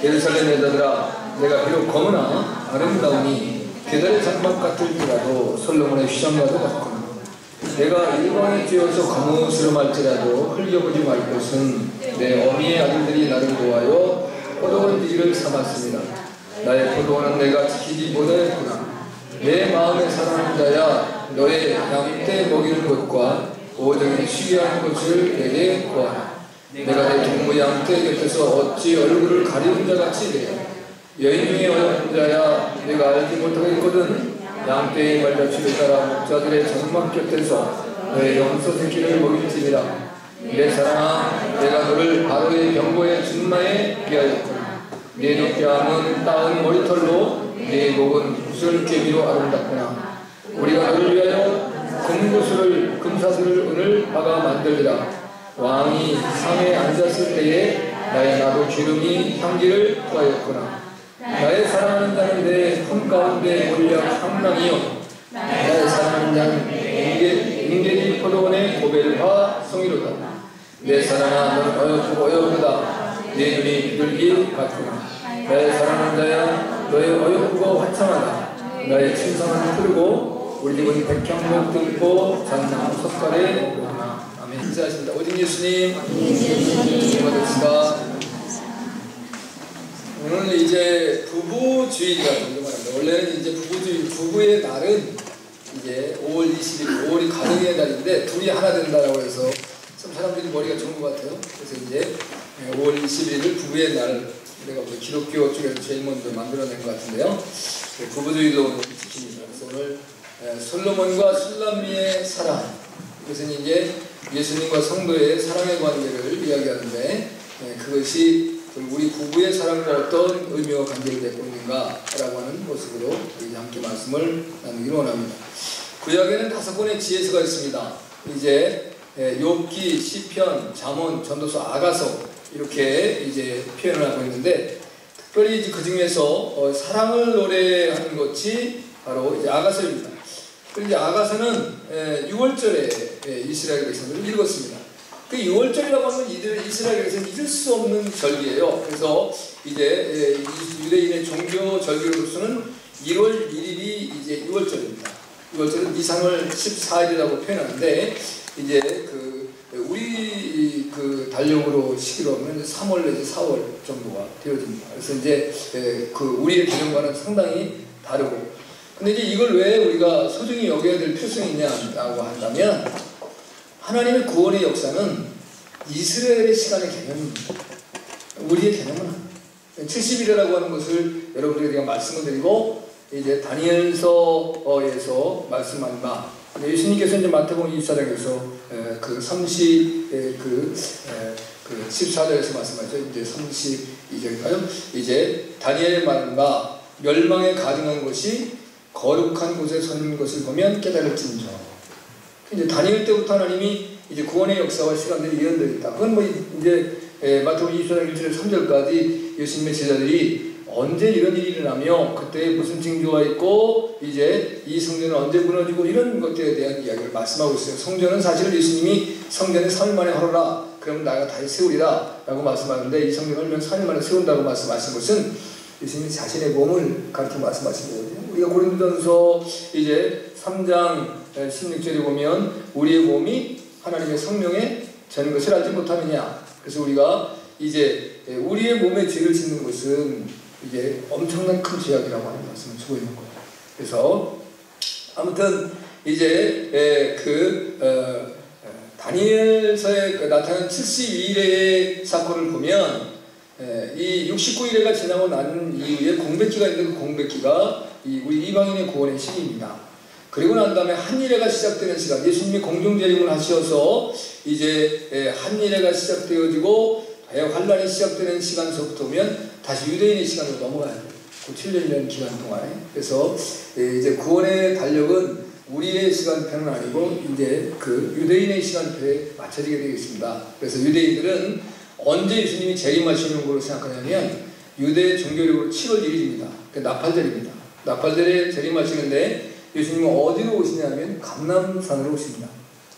예루살렘 여자들아, 내가 비록 검으나 아름다우니 계달의 장막 같을지라도 솔로몬의 휘장과도 같구나. 내가 일광에 쬐어서 거무스름할지라도 흘겨보지 말 것은 내 어미의 아들들이 나를 도하여 포도원 뒤지를 삼았습니다. 나의 포도원은 내가 지키지 못하였구나. 내 마음에 사랑하는 자야, 너의 양떼 먹이는 것과 오정에 쉬게 하는 것을 내게 구하라. 내가 내 동무 양떼 곁에서 어찌 얼굴을 가리운 자같이 되어 여인 중에 어려운 자야, 내가 알지 못하겠거든. 양떼의 말자취를 따라 목자들의 장막 곁에서 너의 염소 새끼를 먹일지니라. 내 사랑아, 내가 너를 바로의 병거의 준마에 비하였구나. 네 눈뺨은 따은 머리털로, 네 목은 구슬깨비로 아름답구나. 우리가 너를 위하여 금사슬을 은을 박아 만들리라. 왕이 상에 앉았을 때에 나의 나도 기름이 향기를 구하였구나. 나의 사랑하는 자는 내 품 가운데 몰려 향랑이요, 나의 사랑하는 자는 인계리 포도원의 고벨과 성이로다. 내 사랑아, 너는 어여쁘고 어여쁘다. 내 눈이 비둘기 같구나. 나의 사랑하는 자야, 너의 어여쁘고 화창하다. 나의 침상은 푸르고 우리 집은 백향목 듬고 잔나무 석가래 오구나. 아멘. 인사하십니다. 오직 예수님 받읍시다. 오늘 이제 부부주의가 궁금합니다. 원래는 이제 부부의 날은 이제 5월 20일, 5월이 가정의 날인데 둘이 하나 된다라고 해서 참 사람들이 머리가 좋은 것 같아요. 그래서 이제 5월 20일을 부부의 날, 내가 기독교 쪽에서 제일 먼저 만들어낸 것 같은데요. 부부주의도 지킵니다. 그래서 오늘 솔로몬과 술람미의 사랑, 이것은 이제 예수님과 성도의 사랑의 관계를 이야기하는데 그것이 우리 부부의 사랑을 어떤 의미와 관계를 맺고 있는가라고 하는 모습으로 이제 함께 말씀을 나누기를 원합니다. 구약에는 5권의 지혜서가 있습니다. 이제 욥기, 시편, 잠언, 전도서, 아가서 이렇게 이제 표현을 하고 있는데 특별히 이제 그 중에서 사랑을 노래하는 것이 바로 이제 아가서입니다. 그리고 이제 아가서는 6월절에 이스라엘 백성들을 읽었습니다. 그 6월절이라고 하면 이스라엘에서는 잊을 수 없는 절기예요. 그래서 이제 유대인의 종교 절기로서는 1월 1일이 이제 6월절입니다. 6월절은 이상월 14일이라고 표현하는데 이제 우리 달력으로 시기로 하면 3월 내지 4월 정도가 되어집니다. 그래서 이제 우리의 개념과는 상당히 다르고, 근데 이제 이걸 왜 우리가 소중히 여겨야 될 필요성이 있냐라고 한다면 하나님의 구원의 역사는 이스라엘의 시간의 개념입니다. 우리의 개념은 아닙니다. 70일이라고 하는 것을 여러분들에게 말씀을 드리고 이제 다니엘서에서 말씀한 바, 예수님께서 이제 마태복음 24장에서 14절에서 말씀하죠. 이제 32절인가요? 이제 다니엘의 말한 바 멸망에 가증한 것이 거룩한 곳에 선 것을 보면 깨달을진저. 이제 다니엘 때부터 하나님이 이제 구원의 역사와 시간들이 예언되어 있다. 그건 뭐 이제 마태복음 24장 1절에서 3절까지 예수님의 제자들이 언제 이런 일이 일어나며 그때 무슨 징조가 있고 이제 이 성전은 언제 무너지고 이런 것들에 대한 이야기를 말씀하고 있어요. 성전은 사실 예수님이 성전을 3일 만에 하러라, 그러면 나가 다시 세우리라 라고 말씀하는데 이 성전을 3일 만에 세운다고 말씀하신 것은 예수님이 자신의 몸을 가르쳐 말씀하신 거거든요. 우리가 고린도전서 이제 3장 16절에 보면 우리의 몸이 하나님의 성령에 전 것을 알지 못하느냐. 그래서 우리가 이제 우리의 몸에 죄를 짓는 것은 이게 엄청난 큰 죄악이라고 하는 말씀을 주고 있는 거예요. 그래서 아무튼 이제 다니엘서에 나타난 72일의 사건을 보면 이 69일에가 지나고 난 이후에 공백기가 있는데 그 공백기가 우리 이방인의 구원의 시기입니다. 그리고 난 다음에 한일회가 시작되는 시간, 예수님이 공중재림을 하셔서 이제 한일회가 시작되어지고 환란이 시작되는 시간서부터 오면 다시 유대인의 시간으로 넘어가야 돼요. 그 7년 기간 동안에. 그래서 이제 구원의 달력은 우리의 시간표는 아니고 이제 그 유대인의 시간표에 맞춰지게 되겠습니다. 그래서 유대인들은 언제 예수님이 재림하시는 걸로 생각하냐면 유대 종교력으로 7월 1일입니다. 나팔절입니다. 나팔절에 재림하시는데 예수님은 어디로 오시냐면 감람산으로 오십니다.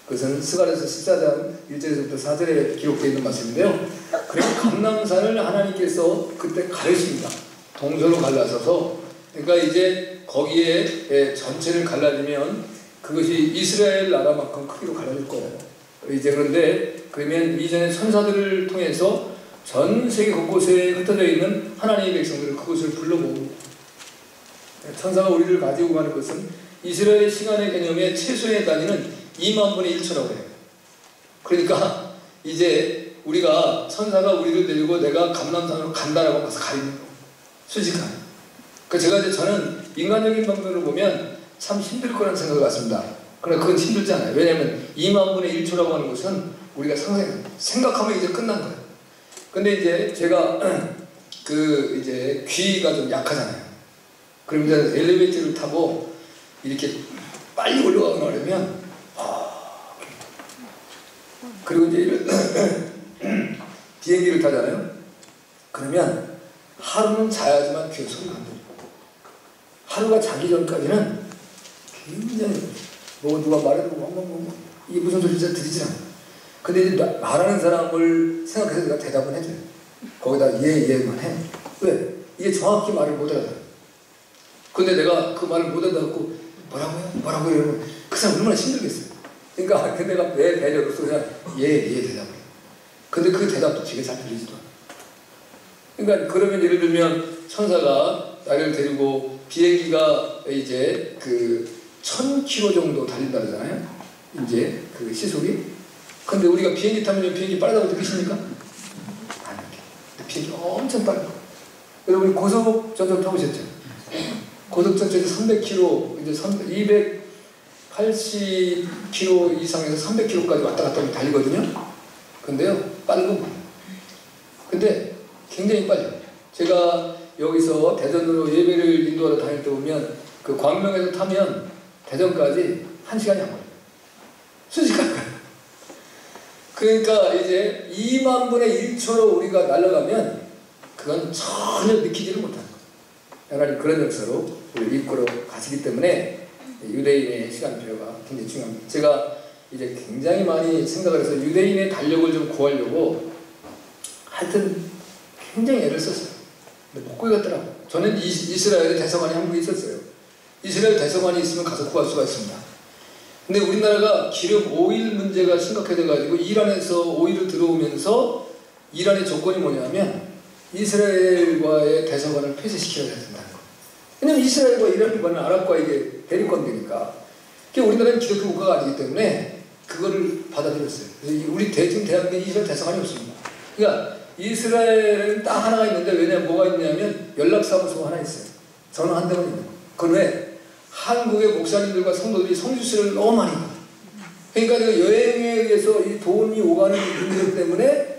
그것은 스가랴서 14장 1절에서부터 4절에 기록되어 있는 말씀인데요. 그래서 감람산을 하나님께서 그때 가르십니다. 동서로 갈라서서. 그러니까 이제 거기에 전체를 갈라지면 그것이 이스라엘 나라만큼 크기로 갈라질 거예요. 이제 그런데 그러면 이전에 천사들을 통해서 전 세계 곳곳에 흩어져 있는 하나님의 백성들을 그것을 불러 모읍니다. 천사가 우리를 가지고 가는 것은 이스라엘 시간의 개념의 최소의 단위는 2만 분의 1초라고 해요. 그러니까 이제 우리가 천사가 우리를 데리고 내가 감람산으로 간다라고 가서 가리는 거. 수직한. 그러니까 저는 인간적인 방법으로 보면 참 힘들 거라는 생각을 갖습니다. 그러나 그건 힘들지 않아요. 왜냐하면 2만 분의 1초라고 하는 것은 우리가 생각하면 이제 끝난 거예요. 근데 이제 제가 이제 귀가 좀 약하잖아요. 그럼 이제 엘리베이터를 타고 이렇게 빨리 올라가려면 그리고 이제 비행기를 타잖아요. 그러면 하루는 자야지만 귀에 소리가 안 들려요. 하루가 자기 전까지는 굉장히 누가 말해도 이게 무슨 소리인지 들리지 않아요. 근데 이제 말하는 사람을 생각해서 내가 대답을 해줘요. 거기다 예만 해. 왜? 이게 정확히 말을 못 알아들어요. 근데 내가 그 말을 못 알아듣고 뭐라고요? 이러면 그 사람 얼마나 힘들겠어요. 그러니까 내가 내 배려로서 그냥 대답을 해요. 근데 그 대답도 되게 잘 들리지도 않아요. 그러니까 그러면 예를 들면 천사가 나를 데리고 비행기가 이제 1000km 정도 달린다 그러잖아요. 이제 그 시속이. 근데 우리가 비행기 타면 비행기 빠르다고 느끼십니까? 아니요. 비행기 엄청 빠르고. 여러분이 고속전철 타보셨죠? 고속전철에서 300km, 이제 280km 이상에서 300km까지 왔다 갔다 하면 달리거든요. 근데요, 빠른 건 뭐예요? 근데 굉장히 빨라요. 제가 여기서 대전으로 예배를 인도하러 다닐 때 보면 그 광명에서 타면 대전까지 1시간이 안 걸려요. 순식간에 가요. 그러니까 이제 2만 분의 1초로 우리가 날아가면 그건 전혀 느끼지를 못하는 거예요. 하나님 그런 역사로 우리를 이끌어 가시기 때문에 유대인의 시간표가 굉장히 중요합니다. 제가 이제 굉장히 많이 생각을 해서 유대인의 달력을 좀 구하려고 하여튼 굉장히 애를 썼어요. 근데 못 구했더라고요. 저는 이스라엘의 대사관이 한국에 있었어요. 이스라엘 대사관이 있으면 가서 구할 수가 있습니다. 근데 우리나라가 기름 오일 문제가 심각해져가지고 이란에서 오일을 들어오면서 이란의 조건이 뭐냐면 이스라엘과의 대사관을 폐쇄시켜야 된다는 거. 왜냐면 이스라엘과 이란과는 아랍과 이게 대립관계니까. 우리나라는 기독교 국가가 아니기 때문에 그거를 받아들였어요. 그래서 우리 지금 대한민국에 이스라엘 대사관이 없습니다. 그러니까 이스라엘은 딱 하나가 있는데 왜냐면 뭐가 있냐면 연락사무소가 하나 있어요. 전화 한 대만 있는 거. 그건 왜? 한국의 목사님들과 성도들이 성주시를 너무 많이 가요. 그러니까 여행에 의해서 이 돈이 오가는 문제 때문에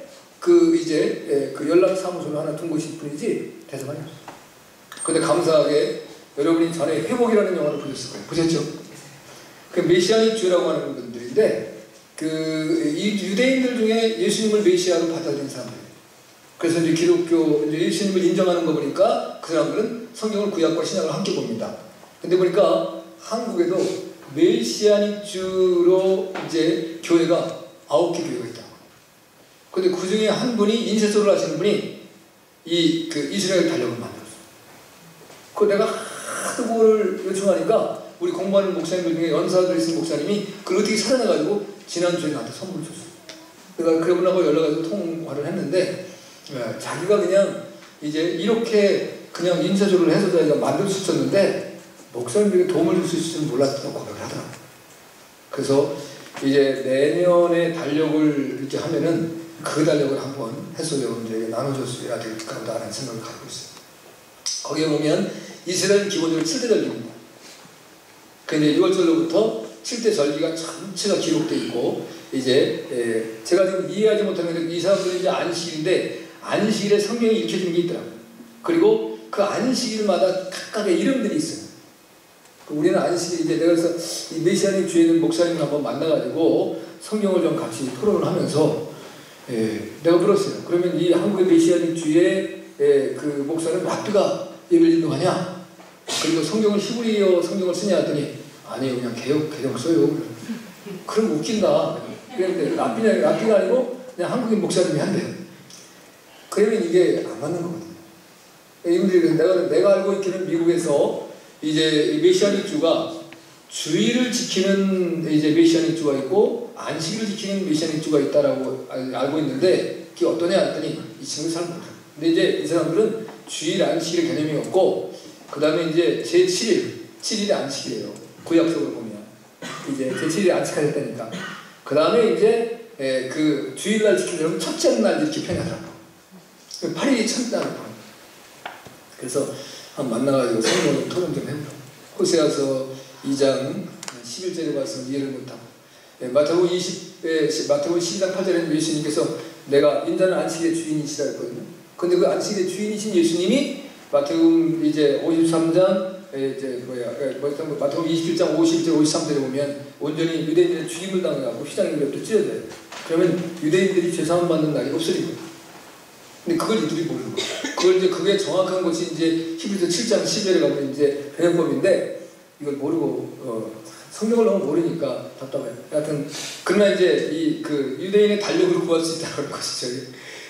이제 연락사무소를 하나 둔 곳이 뿐이지 대사관이 없어요. 근데 감사하게 여러분이 전에 회복이라는 영화를 보셨을 거예요. 보셨죠? 그 메시아닉 주라고 하는 분들인데 이 유대인들 중에 예수님을 메시아로 받아들인 사람들이에요. 그래서 이제 기독교 이제 예수님을 인정하는 거 보니까 그 사람들은 성경을 구약과 신약을 함께 봅니다. 근데 보니까 한국에도 메시아닉 주로 이제 교회가 9개 교회가 있다. 근데 그 중에 한 분이 인쇄소를 하시는 분이 이스라엘 달력을 만들었어요. 내가 하도 그걸 요청하니까 우리 공부하는 목사님들 중에 연사들 있는 목사님이 그걸 어떻게 찾아내가지고 지난주에 나한테 선물을 줬어요. 내가 그분하고 연락해서 통화를 했는데 자기가 그냥 이제 이렇게 그냥 인쇄소를 해서 자기가 만들 수 있었는데 목사님들에게 도움을 줄 수 있을 줄 몰랐다고 고백을 하더라고요. 그래서 이제 내년에 달력을 이렇게 하면은 그 달력을 한번 해서 여러분들에게 나눠줬어야 될까 보다라는 생각을 갖고 있어요. 거기에 보면 이스라엘은 기본적으로 7대 절기입니다. 근데 6월절로부터 7대 절기가 전체가 기록되어 있고 이제 제가 지금 이해하지 못하는 게 이 사람들은 이제 안식일인데 안식일에 성경이 읽혀지는 게 있더라고요. 그리고 그 안식일마다 각각의 이름들이 있어요. 우리는 안식일 이제 내가 그래서 이 메시아닉 주에 있는 목사님을 한번 만나가지고 성경을 좀 같이 토론을 하면서 내가 물었어요. 그러면 이 한국의 메시아닉 주에 그 목사는 랍비가 예배를 인도하냐? 그리고 성경을 히브리어 성경을 쓰냐 했더니 아니요 그냥 개혁 써요. 그럼 웃긴다. 그런데 랍비가 아니고 그냥 한국인 목사님이 한대요. 그러면 이게 안 맞는 거거든요. 이분들이 내가 알고 있기는 미국에서 이제 메시아닉주가 주의를 지키는 이제 메시아닉주가 있고 안식일을 지키는 메시아닉주가 있다라고 알고 있는데 그게 어떠냐 했더니 이 친구들 잘 몰라요. 근데 이제 이 사람들은 주일 안식일 개념이 없고 그 다음에 이제 제7일이 안식일이에요. 구약적으로 보면 이제 제7일에 안식하셨다니까. 그 다음에 이제 그 주일날 지키려면 첫째 날 이렇게 표현하더라고. 8일이 첫날이라고. 그래서 한번 만나가지고 성경 토론 좀 해보라고. 호세아서 2장 11절에 봐서 이해를 못하고 마태복음 12장 8절에는 예수님께서 내가 인자는 안식의 주인이시라 했거든요. 근데 그 안식의 주인이신 예수님이 마태복음 이제 53장 마태복음 27장 51절 53절에 보면 온전히 유대인들의 죽임을 당하고 휘장의 뼈도 찢어져요. 그러면 유대인들이 죄사함 받는 날이 없어진 거예요. 근데 그걸 이들이 모르는 거예요. 그게 정확한 것이 이제 히브리서 7장 10절에 가면 이제 변형법인데 이걸 모르고 성경을 너무 모르니까 답답해요. 하여튼 그러나 이제 그 유대인의 달력을 구할 수 있다는 것이 저희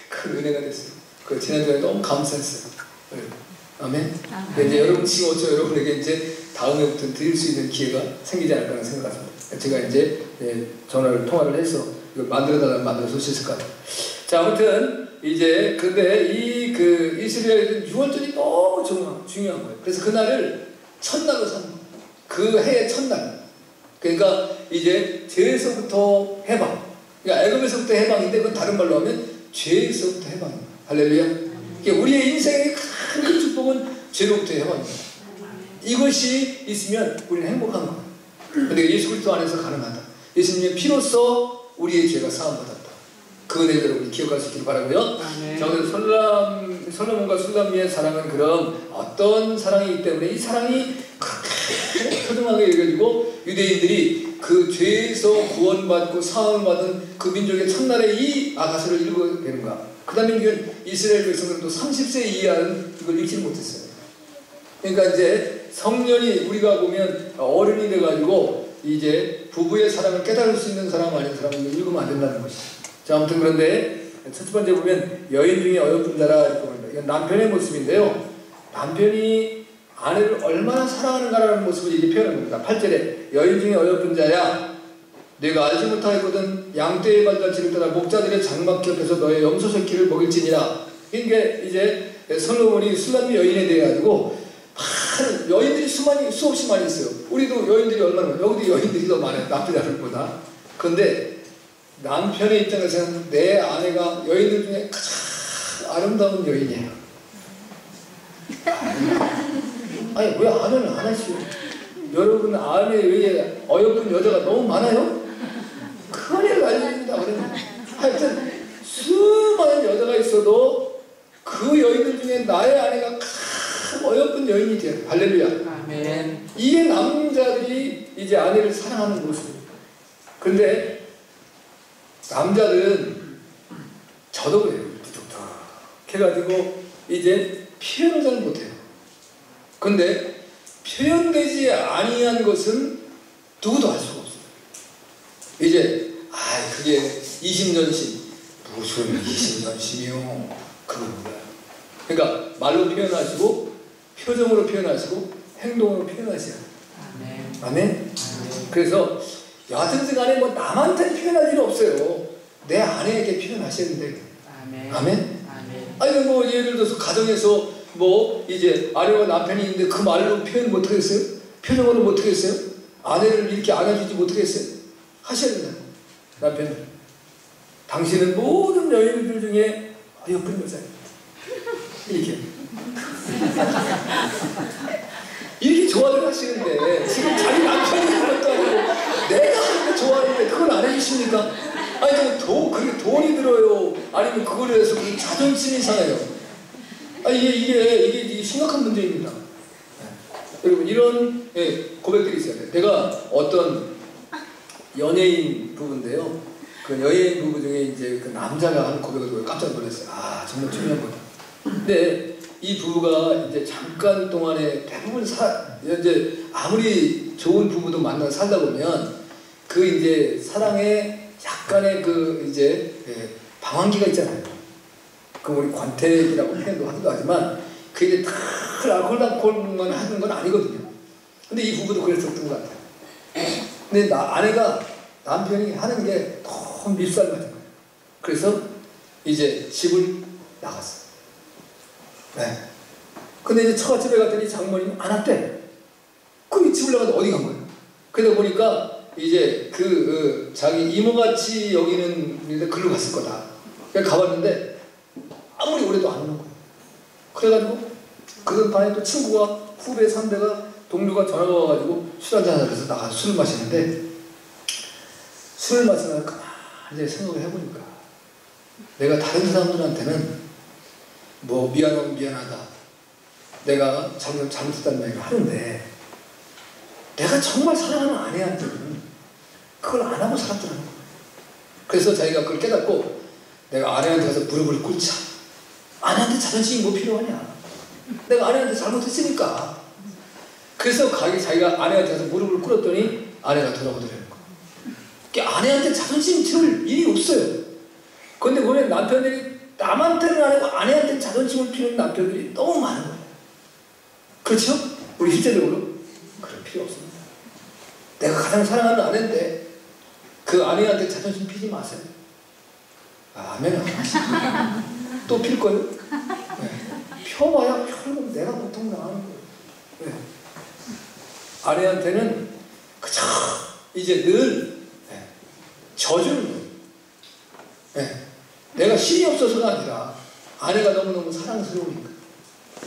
큰 은혜가 됐어요. 그 지난주에 너무 감사했어요. 네. 아멘. 이제 여러분 지금 어쩌 여러분에게 이제 다음에부터 드릴 수 있는 기회가 생기지 않을까 생각합니다. 제가 이제 통화를 해서 이걸 만들어달라면 만들어서 수 있을 것 같아요. 자, 아무튼 이제 근데 그 이스라엘은 6월절이 너무 중요한 거예요. 그래서 그날을 첫날로 삼는 거예요. 그 해의 첫날. 그러니까 이제 죄에서부터 해방. 그러니까 애굽에서부터 해방인데 그건 다른 말로 하면 죄에서부터 해방입니다. 할렐루야. 그러니까 우리의 인생의 큰 축복은 죄로부터의 해방입니다. 이것이 있으면 우리는 행복한 거예요. 근데 예수 그리스도 안에서 가능하다. 예수님의 피로써 우리의 죄가 사함받았다. 그 은혜를 여러분이 기억할 수 있기를 바라고요. 자, 오늘 솔로몬과 술람미의 사랑은 그럼 어떤 사랑이기 때문에 이 사랑이 그렇게 소중하게 여겨지고 유대인들이 그 죄에서 구원받고 사함받은 그 민족의 첫날에 이 아가서를 읽어야 되는가. 그 다음에 이스라엘 백성들은 또 30세 이하는 이걸 읽지 못했어요. 그러니까 이제 성년이 우리가 보면 어른이 돼가지고 이제 부부의 사랑을 깨달을 수 있는 사람 아닌 사람은 읽으면 안 된다는 것이죠. 자, 아무튼 그런데 첫 번째 보면 여인 중에 어여쁜 자라 이렇게 봅니다. 이건 남편의 모습인데요. 남편이 아내를 얼마나 사랑하는가라는 모습을 이렇게 표현합니다. 8절에 여인 중에 어여쁜 자야 내가 알지 못하였거든 양떼의 발자취를 따라 목자들의 장막 곁에서 너의 염소 새끼를 먹일지니라. 그러니까 이제 솔로몬이 술람미 여인에 대해 가지고 많은 여인들이 수없이 많이 있어요. 우리도 여인들이 얼마나 많아요. 여기도 여인들이 더 많아요. 남편보다. 그런데 남편의 입장에서는 내 아내가 여인들 중에 가장 아름다운 여인이에요. 아니 왜 아내는 안 하시오? 여러분 아내 외에 어여쁜 여자가 너무 많아요? 그 아내를 알립니다. 하여튼 수많은 여자가 있어도 그 여인들 중에 나의 아내가 가장 어여쁜 여인이 돼요. 할렐루야. 아멘. 이게 남자들이 이제 아내를 사랑하는 모습입니다. 그런데 남자들은 저도 그래요. 뚝뚝 해가지고 이제 표현을 잘 못해요. 근데 표현되지 아니한 것은 누구도 알 수가 없어요. 이제 그게 20년심 무슨 20년심이요. 그건 뭐야. 그러니까 말로 표현하시고 표정으로 표현하시고 행동으로 표현하셔야 돼요. 아멘. 아멘. 그래서 여하튼 간에 뭐 남한테 표현할 일은 없어요. 내 아내에게 표현하셔야 된다. 아멘. 아멘. 아니 뭐 예를 들어서 가정에서 뭐 이제 아내와 남편이 있는데 그 말로 표현 못 하겠어요? 표정으로 못 하겠어요? 아내를 이렇게 안아주지 못하겠어요? 하셔야 된다. 남편은 당신은 모든 여인들 중에 예쁜 여자예요. 이렇게 이렇게 좋아들 하시는데 지금 자기 남편이 하는 것도 아니고 내가 하는 거 좋아하는데 그걸 안 해주십니까? 아니 그게 돈이 들어요. 아니면 그걸 해서 자존심이 상해요. 이게 심각한 문제입니다. 여러분 이런 고백들이 있어야 돼요. 내가 어떤 연예인 부부인데요. 그 연예인 부부 중에 이제 그 남자가 하는 고백을 듣고 깜짝 놀랐어요. 정말 중요한 거다. 근데 이 부부가 이제 잠깐 동안에 대부분 이제 아무리 좋은 부부도 만나 살다 보면 그 이제 사랑에 약간의 그 이제 방황기가 있잖아요. 그 우리 권태기라고 표현도 하기도 하지만 그게 이제 다 알코올만 하는 건 아니거든요. 근데 이 부부도 그랬었던 것 같아요. 근데 아내가 남편이 하는 게 너무 밉살 맞은 거예요. 그래서 이제 집을 나갔어요. 네. 근데 이제 처갓집에 갔더니 장모님이 안 왔대. 그럼 집을 나가서 어디 간 거예요? 그러다 보니까 이제 자기 이모같이 여기는 글로 갔을 거다. 그래서 가봤는데 아무리 오래도 안 오는 거예요. 그래가지고 그 반에 또 친구가 후배 선배가 동료가 전화가 와가지고 술 한잔 하면서 나가서 술을 마시는데 술을 마시면 가만히 생각을 해보니까 내가 다른 사람들한테는 뭐 미안하면 미안하다, 내가 잘못했다는 얘기를 하는데 내가 정말 사랑하는 아내한테는 그걸 안 하고 살았더라는 거예요. 그래서 자기가 그걸 깨닫고 내가 아내한테 가서 무릎을 꿇자. 아내한테 자존심이 뭐 필요하냐. 내가 아내한테 잘못했으니까. 그래서 자기가 아내한테 가서 무릎을 꿇었더니 아내가 돌아오더라는 거예요. 아내한테 자존심 필요할 일이 없어요. 그런데 보면 남편들이 남한테는 안 하고 아내한테는 자존심을 피우는 남편들이 너무 많은 거예요. 그렇죠? 우리 실제적으로 그럴 필요 없습니다. 내가 가장 사랑하는 아내인데 그 아내한테 자존심 피지 마세요. 아멘. 또 필 거예요? 네. 펴봐야 결국 내가 고통 당하는 거예요. 네. 아내한테는 그저 이제 늘 져주는 거예요. 네. 내가 힘이 없어서가 아니라 아내가 너무너무 사랑스러우니까.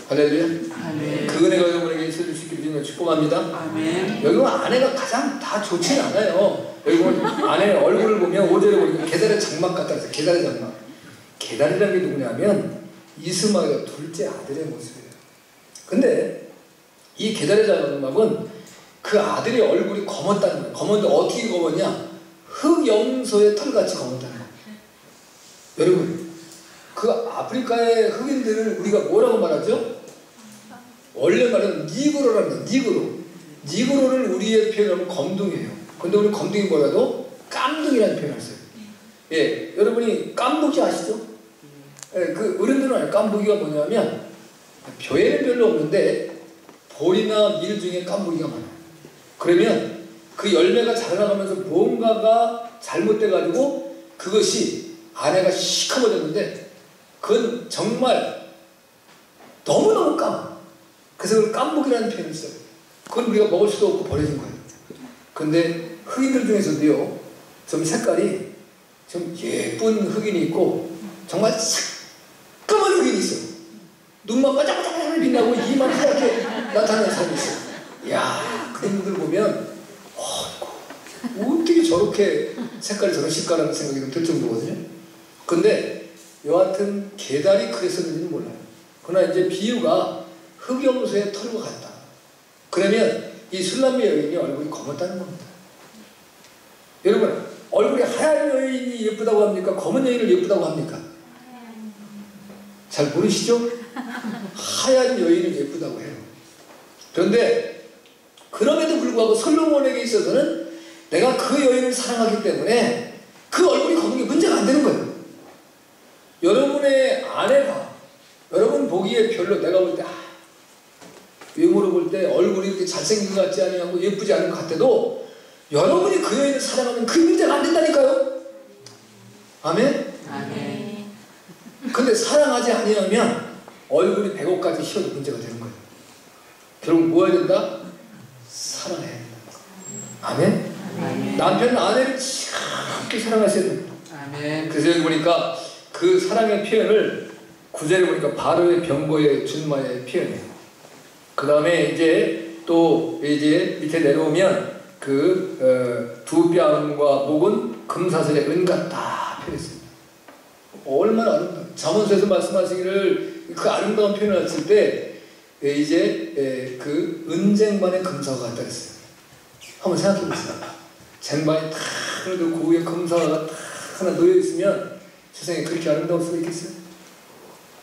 할렐루야. 아멘. 그 은혜가 여러분에게 있어줄 수 있기를 주님을 축복합니다. 아멘. 여기 보면 아내가 가장 다 좋지는 않아요. 여기 보면 아내 얼굴을 보면 5절에 보니까 게달의 장막 같다 그래서 게달의 장막. 게달이라는 게 누구냐면 이스마엘 둘째 아들의 모습이에요. 근데 이 게달의 장막은 그 아들의 얼굴이 검었다는 거예요. 검었는데 어떻게 검었냐? 흑염소의 털같이 검었다는 거예요. 여러분, 그 아프리카의 흑인들을 우리가 뭐라고 말하죠? 원래 말은 니그로라는 니그로. 니그로를 우리의 표현하면 검둥이에요. 근데 우리 검둥이보다도 깜둥이라는 표현을 써요. 예, 여러분이 깜북이 아시죠? 예, 그 어른들은 알아요. 깜북이가 뭐냐면 교회는 별로 없는데 볼이나 밀 중에 깜북이가 많아요. 그러면 그 열매가 자라나가면서 뭔가가 잘못돼가지고 그것이 안에가 시커머졌는데 그건 정말 너무너무 까마. 그래서 그걸 깜북이라는 표현을 써요. 그건 우리가 먹을 수도 없고 버려진 거예요. 근데 흑인들 중에서도요, 좀 색깔이 좀 예쁜 흑인이 있고 정말 새까만 흑인이 있어요. 눈만 반짝반짝 빛나고 이만 하얗게 나타나는 사람이 있어요. 이야, 그런 분들 보면 어떻게 저렇게 색깔이 저런 색깔이라는 생각이 좀 들 정도거든요. 근데 여하튼 게달이 그랬었는지는 몰라요. 그러나 이제 비유가 흑염소의 털과 같다. 그러면 이 술람미 여인이 얼굴이 검었다는 겁니다. 여러분, 얼굴이 하얀 여인이 예쁘다고 합니까? 검은 여인을 예쁘다고 합니까? 잘 모르시죠? 하얀 여인을 예쁘다고 해요. 그런데 그럼에도 불구하고 솔로몬에게 있어서는 내가 그 여인을 사랑하기 때문에 그 얼굴이 검은 게 문제가 안 되는 거예요. 여러분의 아내가 여러분 보기에 별로 내가 볼 때 외모로 볼 때 얼굴이 이렇게 잘생긴 것 같지 않고 예쁘지 않은 것 같아도 여러분이 그 여인을 사랑하면 그 문제가 안 된다니까요. 아멘? 아멘. 근데 사랑하지 아니하면 얼굴이 100억까지 휘어도 문제가 되는 거예요. 결국 뭐 해야 된다? 사랑해야 된다. 아멘? 아멘. 남편은 아내를 지겹게 사랑하셔야 됩니다. 아멘. 그래서 여기 보니까 그 사랑의 표현을 9절에 보니까 바로의 병거의 준마의 표현이에요. 그 다음에 이제 또 이제 밑에 내려오면 그 두 뺨과 목은 금사슬의 은 같다 표현했습니다. 얼마나 아름다워. 잠언서에서 말씀하시기를 그 아름다운 표현을 했을 때 이제 그 은쟁반의 금사가 같다 했어요. 한번 생각해 보세요. 쟁반이 탁 그래도 그 위에 금사가 탁 하나 놓여 있으면 세상에 그렇게 아름다울 수가 있겠어요?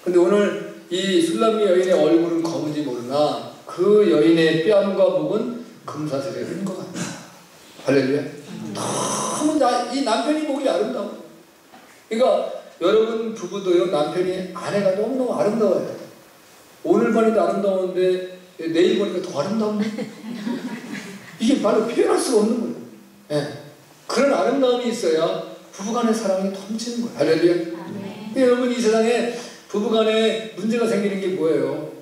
근데 오늘 이 술람미 여인의 얼굴은 검은지 모르나 그 여인의 뺨과 목은 금사슬의 은것 같다. 할렐루야. 너무 이 남편이 보기 아름다워. 그러니까 여러분 부부도요, 남편이 아내가 너무너무 아름다워요. 오늘 보니까 아름다운데 내일 보니까 더 아름다운데 이게 말로 표현할 수가 없는 거예요. 예. 그런 아름다움이 있어야 부부간의 사랑이 넘치는 거예요. 할렐루야. 여러분, 이 세상에 부부간에 문제가 생기는 게 뭐예요?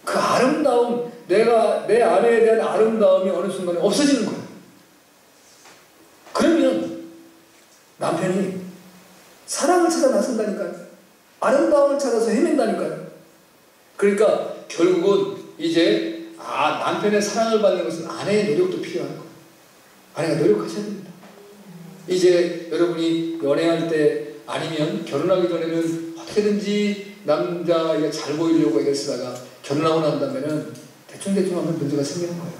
그 아름다움, 내가 내 아내에 대한 아름다움이 어느 순간에 없어지는 거예요. 그러면 남편이 사랑을 찾아 나선다니까요. 아름다움을 찾아서 헤맨다니까요. 그러니까 결국은 이제 남편의 사랑을 받는 것은 아내의 노력도 필요한 거예요. 아내가 노력하셔야 됩니다. 이제 여러분이 연애할 때 아니면 결혼하기 전에는 어떻게든지 남자가 잘 보이려고 애를 쓰다가 결혼하고 난 다음에는 대충대충 하면 문제가 생기는 거예요.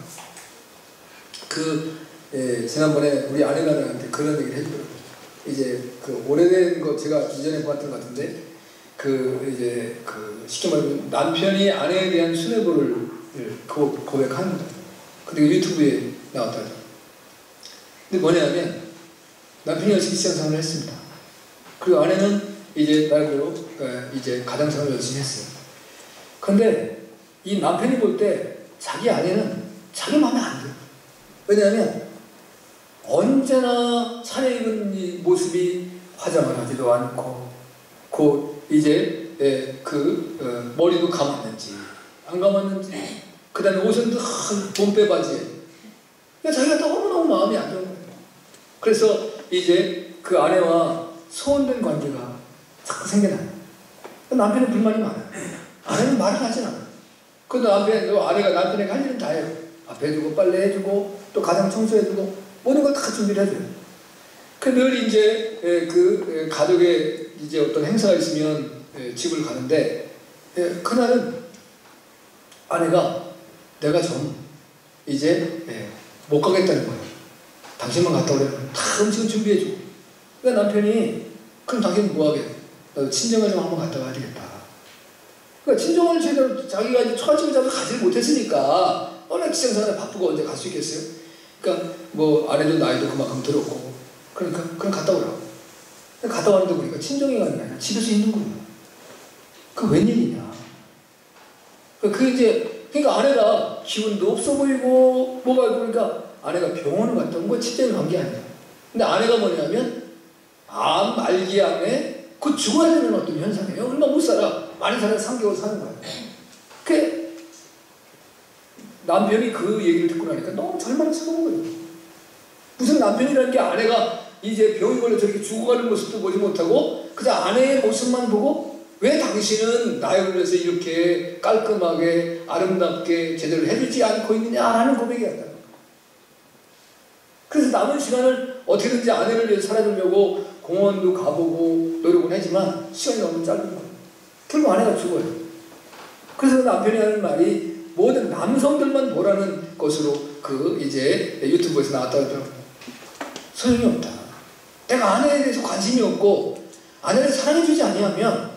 지난번에 우리 아내가 나한테 그런 얘기를 해주더라고요. 이제 그 오래된 거 제가 이전에 보았던 것 같은데 쉽게 말하면 남편이 아내에 대한 수뇌부를 고백하는 거예요. 근데 유튜브에 나왔다 하죠. 근데 뭐냐면 남편이 열심히 직장생활을 했습니다. 그리고 아내는 이제 나름대로 이제 가정생활을 열심히 했어요. 근데 이 남편이 볼 때 자기 아내는 자기 마음에 안 들어요. 왜냐하면 언제나 차려입은 이 모습이 화장을 하지도 않고 이제 머리도 감았는지 안 감았는지 그 다음에 옷은 늘 봄배 바지에 자기가 너무너무 마음이 안 좋은 거예요. 그래서 이제 그 아내와 소원된 관계가 자꾸 생겨나요. 남편은 불만이 많아요. 아내는 말을 하진 않아요. 그런데 아내가 남편에게 할 일은 다 해요. 밥 해주고 빨래 해주고 또 가정 청소해주고 모든 걸 다 준비를 해줘요. 늘 이제 가족의 이제 어떤 행사가 있으면 집을 가는데 그날은 아내가 내가 좀 이제 못 가겠다는 거예요. 당신만 갔다 오려면 다 음식은 준비해주고. 그러니까 남편이 그럼 당신은 뭐하게? 나도 친정을 좀 한번 갔다 와야 되겠다. 그러니까 친정을 제대로 자기가 이제 처갓집을 잡아서 가지를 못했으니까 워낙 직장생활에 바쁘고 언제 갈 수 있겠어요? 그러니까 뭐 아내도 나이도 그만큼 들었고 그러니까 그럼 갔다 오라고. 갔다 왔는데 보니까 친정에 가는 게 아니라 집에서 있는 거예요. 그 웬일이냐? 그러니까 아내가 기운도 없어 보이고 뭐가 그러니까 아내가 병원을 갔다 온 거 친정에 간 게 아니야. 근데 아내가 뭐냐면 암 말기암에 죽어야 되는 어떤 현상이에요. 얼마 못 살아. 많이 살아 3개월 사는 거야. 남편이 그 얘기를 듣고 나니까 너무 절망스러운 거예요. 무슨 남편이라는 게 아내가 이제 병이 걸려 저렇게 죽어가는 모습도 보지 못하고 그냥 아내의 모습만 보고 왜 당신은 나를 위해서 이렇게 깔끔하게 아름답게 제대로 해주지 않고 있느냐라는 고백이었다. 그래서 남은 시간을 어떻게든지 아내를 위해서 살아주려고 공원도 가보고 노력은 하지만 시간이 너무 짧은 거예요. 결국 아내가 죽어요. 그래서 남편이 하는 말이 모든 남성들만 보라는 것으로 이제 유튜브에서 나왔다 하더라고요. 소용이 없다. 내가 아내에 대해서 관심이 없고 아내를 사랑해주지 아니하면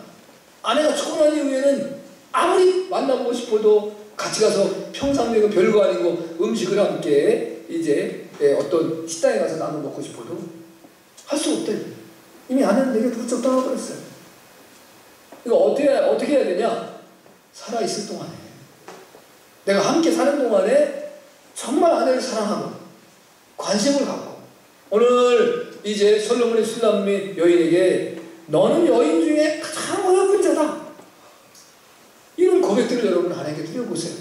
아내가 초혼한 이후에는 아무리 만나보고 싶어도 같이 가서 평상복은 별거 아니고 음식을 함께 이제 어떤 식당에 가서 나눠 먹고 싶어도 할 수 없대. 이미 아내는 내게 부쩍 떠나버렸어요. 이거 어떻게 해야 되냐? 살아있을 동안에 내가 함께 사는 동안에 정말 아내를 사랑하고 관심을 갖고 오늘 이제 솔로몬의 술람미 여인에게 너는 여인 중에 가장 어여쁜 자다. 이런 고백들을 여러분 아내에게 드려보세요.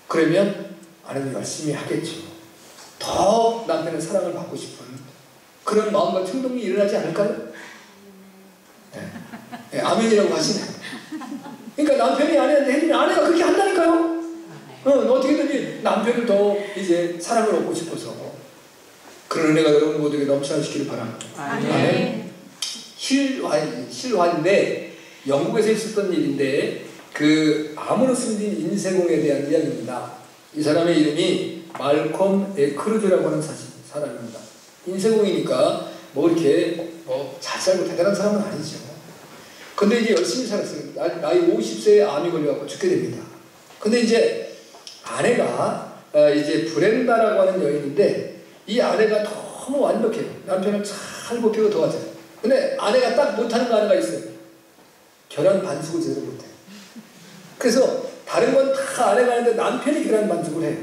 그러면 아내는 열심히 하겠죠. 더 남편의 사랑을 받고 싶은 그런 마음과 충동이 일어나지 않을까요? 네, 아멘이라고 하시네. 그러니까 남편이 아내한테 해주면 아내가 그렇게 한다니까요. 어떻게든지 남편을 더 이제 사랑을 얻고 싶어서 그런 은혜가 여러분 모두에게 넘쳐나시기를 바랍니다. 아멘. 실화인데 영국에서 있었던 일인데 암으로 숨진 인쇄공에 대한 이야기입니다. 이 사람의 이름이 말콤 에크루즈라고 하는 사람입니다. 인쇄공이니까 이렇게 잘 살고 대단한 사람은 아니죠. 근데 이제 열심히 살았어요. 나이 50세에 암이 걸려갖고 죽게 됩니다. 근데 이제 아내가 이제 브렌다라고 하는 여인인데 이 아내가 너무 완벽해요. 남편을 잘 보태고 도와줘요. 근데 아내가 딱 못하는 거 하나가 있어요. 계란 반숙을 제대로 못해. 그래서 다른 건 다 아내가 하는데 남편이 계란 반숙을 해요.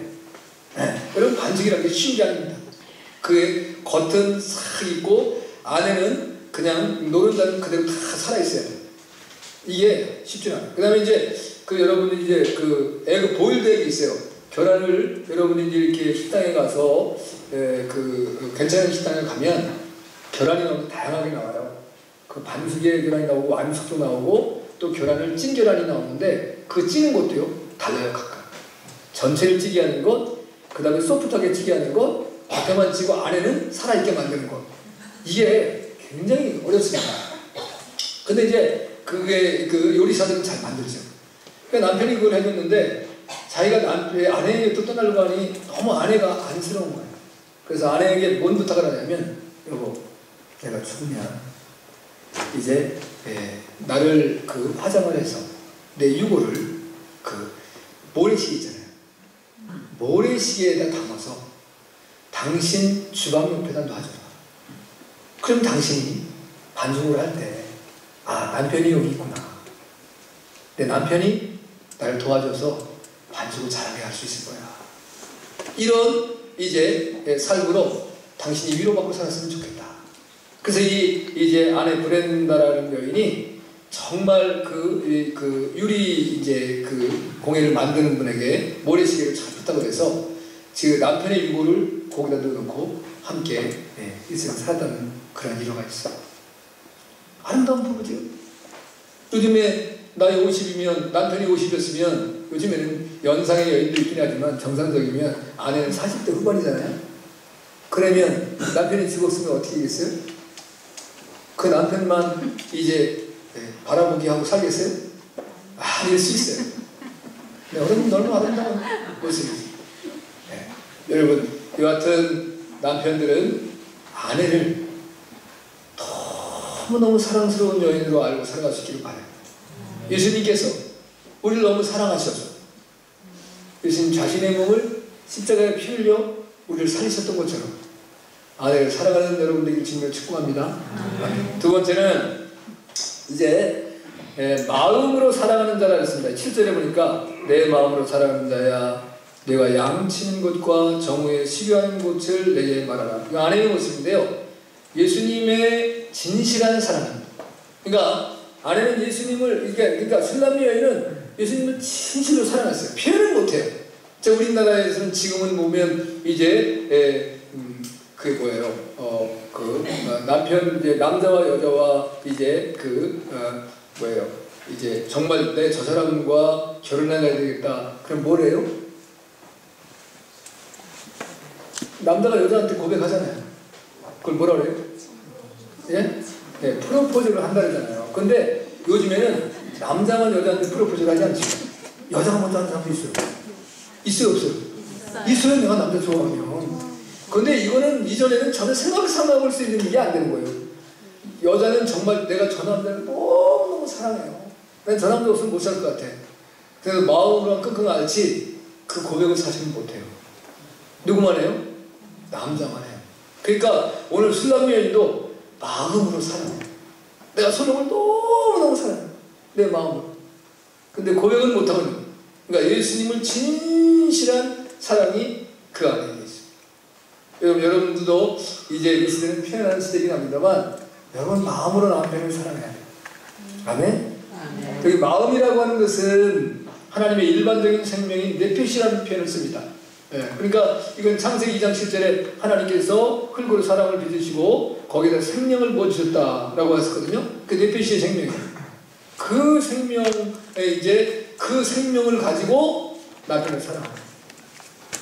여러분, 반숙이라는 게 쉬운 게 아닙니다. 그의 겉은 싹 있고 안에는 그냥 노른자는 그대로 다 살아있어야 돼요. 이게 쉽지 않아요. 그 다음에 이제 여러분이 이제 에그 보일드 에그 있어요. 계란을 여러분이 이제 이렇게 식당에 가서 괜찮은 식당에 가면 계란이 너무 다양하게 나와요. 그 반숙의 계란이 나오고 완숙도 나오고 또 계란을 찐 계란이 나오는데 그 찌는 것도요 달라요. 각각 전체를 찌게 하는 것, 그 다음에 소프트하게 찌게 하는 것, 겉에만 찌고 안에는 살아있게 만드는 것, 이게 굉장히 어렵습니다. 근데 이제 그게 요리사들은 잘 만들죠. 그러니까 남편이 그걸 해줬는데 자기가 아내에게 또 떠나려고 하니 너무 아내가 안쓰러운 거예요. 그래서 아내에게 뭔 부탁을 하냐면, 여보, 내가 죽으면 이제 나를 화장을 해서 내 유골을 모래시계 있잖아요. 모래시계에다 담아서 당신 주방 옆에다 놔줘라. 그럼 당신이 반숙을 할 때, 아, 남편이 여기 있구나. 내 남편이 나를 도와줘서 반숙을 잘하게 할 수 있을 거야. 이런 이제 삶으로 당신이 위로받고 살았으면 좋겠다. 그래서 이제 아내 브렌다라는 여인이 정말 유리 이제 공예를 만드는 분에게 모래시계를 잘 줬다고 해서 지금 남편의 유골을 거기다 넣어놓고 함께 일생을 살았다는 그런 일화가 있어요. 아름다운 부부죠. 요즘에 나이 50이면 남편이 50이었으면, 요즘에는 연상의 여인도 있긴 하지만 정상적이면 아내는 40대 후반이잖아요. 그러면 남편이 죽었으면 어떻게 되겠어요? 그 남편만 이제 바라보기 하고 살겠어요? 아닐 수 있어요. 네, 여러분 너무 아름다운 모습이죠. 네. 여러분, 여하튼 남편들은 아내를 너무너무 사랑스러운 여인으로 알고 살아갈 수 있기를 바라요. 예수님께서 우리를 너무 사랑하셔서 예수님 자신의 몸을 십자가에 피 흘려 우리를 살리셨던 것처럼 아내를 사랑하는 여러분들에게 주님을 축복합니다. 두 번째는 이제 마음으로 사랑하는 자라 했습니다. 7절에 보니까 내 마음으로 사랑하는 자야, 내가 양치는 곳과 정오에 시교하는 곳을 내게 말하라. 이거 아내의 모습인데요. 예수님의 진실한 사랑. 그러니까 아내는 예수님을, 그러니까 술람미 여인은 예수님을 진실로 사랑했어요. 표현을 못해요. 자, 우리나라에서는 지금은 보면 이제 그게 뭐예요? 남편, 이제 남자와 여자와 이제 뭐예요? 이제 정말 내 저 사람과 결혼해야 되겠다. 그럼 뭐래요? 남자가 여자한테 고백하잖아요. 그걸 뭐라 그래요? 예? 네, 프로포즈를 한다 그러잖아요. 근데 요즘에는 남자만 여자한테 프로포즈를 하지 않죠. 여자가 먼저 하는 사람도 있어요. 있어요, 없어요? 있어요, 내가 남자 좋아하면. 근데 이거는 이전에는 전혀 생각을 수 있는 일이 안 되는 거예요. 여자는 정말 내가 저 남자를 너무너무 사랑해요. 난 저 남자 없으면 못 살 것 같아. 그래서 마음으로 끙끙 앓지 그 고백을 사실은 못해요. 누구만 해요? 남자만 해요. 그러니까 오늘 술람미 여인도 마음으로 사랑해. 내가 솔로몬을 너무너무 사랑해. 내 마음으로. 근데 고백은 못하고 있는 거예요. 그러니까 예수님을 진실한 사랑이 그 안에 있어요. 여러분들도 이제 이 시대는 표현하는 시대이긴 합니다만, 여러분 마음으로 남편을 사랑해야 돼요. 아멘? 여기 마음이라고 하는 것은 하나님의 일반적인 생명인 네피시라는 표현을 씁니다. 그러니까 이건 창세기 2장 7절에 하나님께서 흙으로 사람을 빚으시고 거기다 생명을 부어주셨다라고 했었거든요. 그 네피시의 생명이에요. 그 생명에 이제 그 생명을 가지고 남편을 사랑합니다.